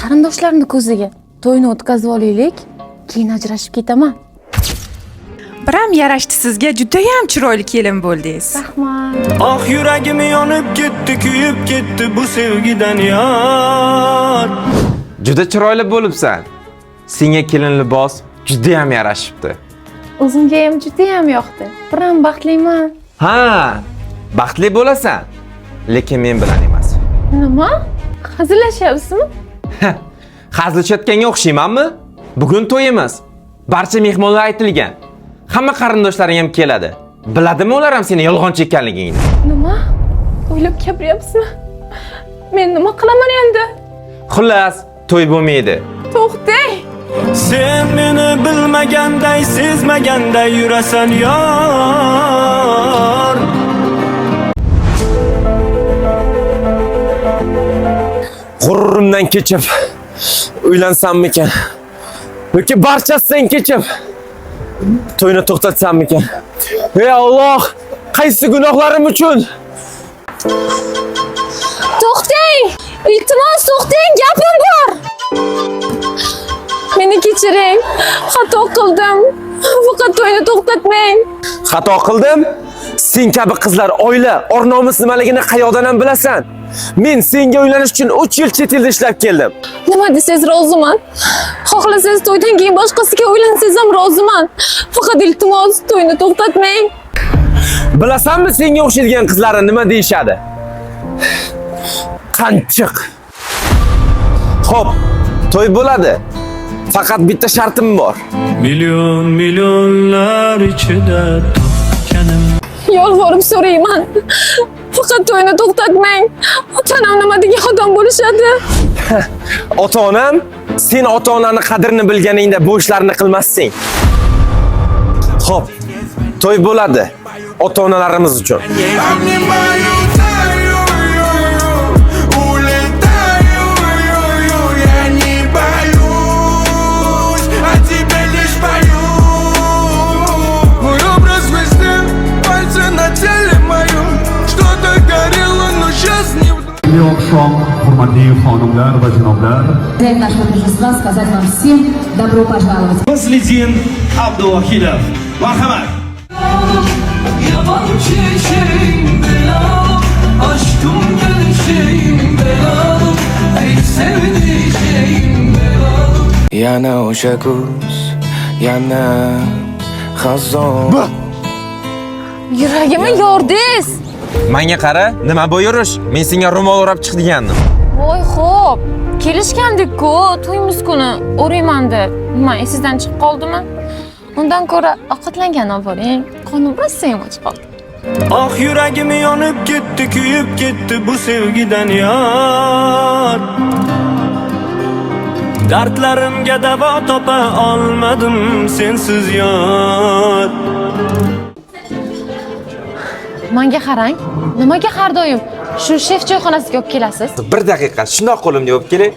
qarindoshlarni ko'ziga to'yni o'tkazib olaylik, keyin ajrashib ketaman. Biram yarashdi sizga, juda ham chiroyli kelin bo'ldingiz. Rahmat. Ah yuragim yonib ketdi, kuyib ketdi bu sevgidan yar. Juda chiroyli bo'libsan. Senga kelin libos juda ham yarashibdi. O'zimga ham juda ham yoqdi. Biram baxtliman. Ha, baxtli bo'lasan, lekin men bilan emas. Nima? Hazillashyapsizmi? Hazilchayotganga o'xshaymanmi? Bugun to'yimiz. Barcha mehmonlar aytilgan. Hamma qarindoshlaring ham keladi. Biladimi ular ham seni yolg'onchi ekanligingni? Nima? O'ylab gapiryapsizmi? Men nima qilaman endi? Xullas, to'y bo'lmaydi. To'xtang. Sen meni bilmaganday, sezmaganday yurasan yor. G'ururimdan kechib uylansammikan? Yoki barchasidan kechib to'yni to'xtatsammikan? Ey Alloh, qaysi gunohlarim uchun? To'xtang! Iltimos, to'xtang, gapim bor. Meni kechiring. Xato qildim. Faqat to'yni to'xtatmang. Xato qildim? Sen kabi qizlar oila, or-nomus nimaligini qayoqdan ham bilasan? Men senga uylanish uchun 3 yil chet elda ishlab keldim. Nima desangiz roziman. Xohlasangiz to'ydan keyin boshqasiga uylansangiz ham roziman. Faqat iltimos, to'yni to'xtatmang. Bilasanmi senga o'xshaydigan qizlar nima deyshadi? Qanchiq. Xo'p, to'y bo'ladi. Faqat bitta shartim bor. Milyonlar ichida topganim. Yolvorib so'rayman. Faqat to'yni to'xtatmang. Ota-onam nima degan odam bo'lishadi? Ota-onam, sen ota-onani qadrini bilganingda bu ishlarni qilmassing. Xo'p, to'y bo'ladi. Ota-onalarimiz uchun. Oqshom, hurmatli xonimlar va janoblar. Для нашего торжества сказать вам всем добро пожаловать. Fazliddin Abduvahidov. Marhamat. Yaban çiçeğim belalım, aşkım gelişeyim belalım, ey sevdiceğim belalım. Yana o'sha kuz, yana xazon. Yuragimni yordingiz. Menga qara, nima bu yurish? Men senga ro'mol o'rab chiq degandim. Voy, xo'p. Kelishgandik-ku, to'yimiz kuni o'rayman deb. Nima, esingizdan chiqib qoldimi? Undan ko'ra ovqatlangan olib boring. Qonim rosa ham och qoldi. Ah yuragim yonib ketdi, kuyib ketdi bu sevgidan yar. Dardlarimga davo topa olmadim sensiz yar. Menga qarang. Nimaga har doim shu shef choyxonasiga olib kelasiz? Bir daqiqa, shundoq qo'limga olib kelay.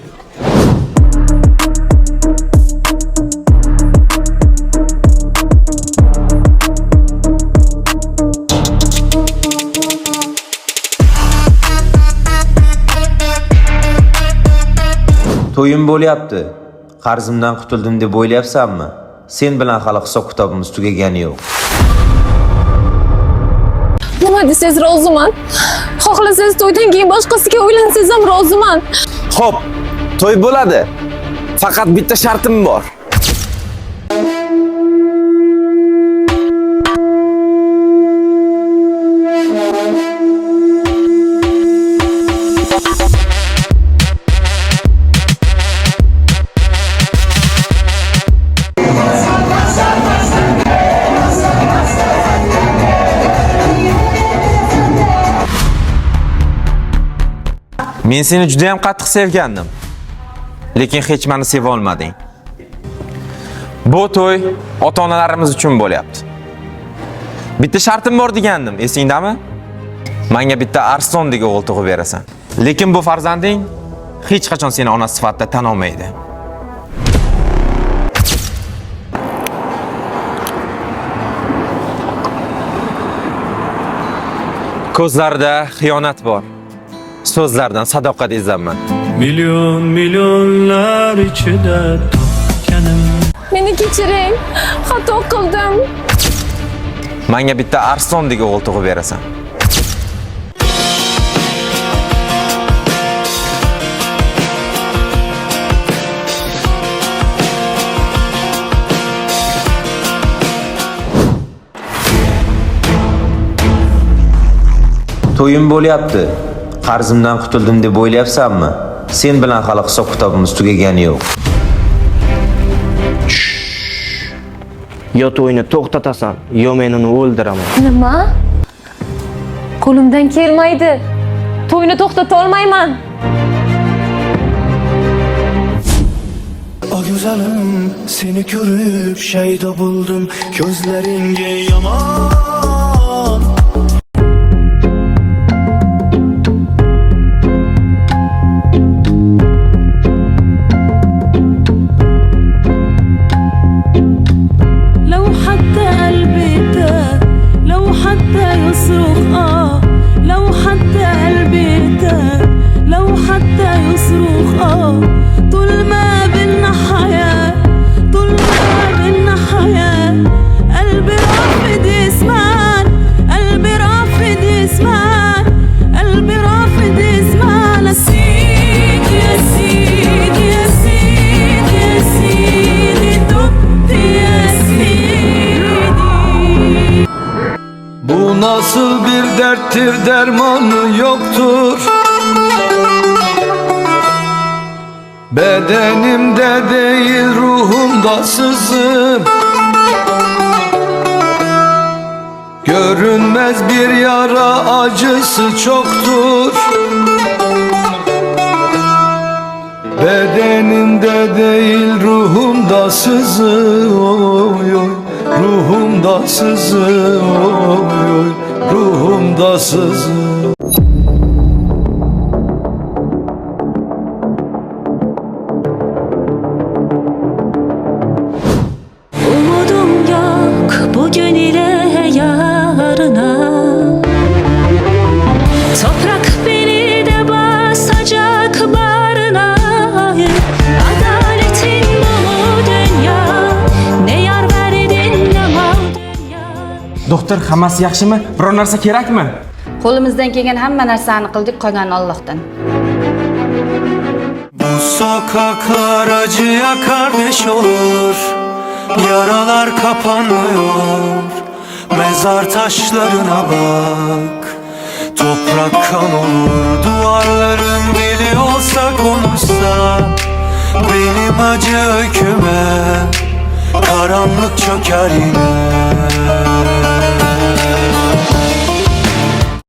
To'yim bo'lyapti. Qarzimdan qutuldim deb o'ylayapsanmi? Sen bilan hali hisob-kitobimiz tugagani yo'q. Nima desangiz roziman. Xohlasangiz to'ydan keyin boshqasiga uylansangiz ham roziman. Xo'p, to'y bo'ladi. Faqat bitta shartim bor. Men seni juda ham qattiq sevgandim. Lekin hech meni seva olmading. Bu to'y ota-onalarimiz uchun bo'lyapti. Bitta shartim bor degandim, esingdami? Menga bitta arsondek o'g'il tug'ib berasan. Lekin bu farzanding hech qachon seni ona sifatida tan olmaydi. Ko'zlarida xiyonat bor. So'zlardan sadoqat ezaman. Milyon milyonlar içinde topkanım. Meni kechiring. Xato qildim. Menga bitta arslondek o'g'il tug'ib berasan. To'yim bo'lyapti. Qarzimdan qutuldim deb o'ylayapsanmi? Sen bilan hali hisob-kitobimiz tugagani yo'q. Yo to'yni to'xtatasan, yo men uni o'ldiraman. Nima? Qo'limdan kelmaydi. To'yni to'xtata olmayman. O güzelim seni görüp şeyde buldum. Gözleringe yaman. لو حتى قلبي تاه لو حتى يصرخ لو حتى قلبي تاه لو حتى يصرخ طول ما بينا حياة طول ما بينا حياة قلبي رافض يسمعك قلبي رافض يسمعك قلبي رافض يسمعك نسيك يا سيدي يا سيدي يا سيدي تبت يا سيدي Bu nasıl bir derttir dermanı yoktur. Bedenimde değil ruhumda sızır. Görünmez bir yara acısı çoktur. Bedenimde değil ruhumda sızıyor. Ruhumda sızıyor. Ruhumda sızıyor. Umudum yok bugün ile yarına Toprak beni de basacak bağrına Adaletin bu mu dünya Ne yar verdin ne mal dünya Doktor, hammasi yaxshimi? Biror narsa kerakmi? Qo'limizdan kelgan hamma narsani qildik, qolgani Allohdan. Bu sokaklar acıya kardeş olur. Yaralar kapanmıyor. Mezar taşlarına bak. Toprak kan olur. Duvarların dili olsa konuşsa. Benim acı öyküme karanlık çöker yine.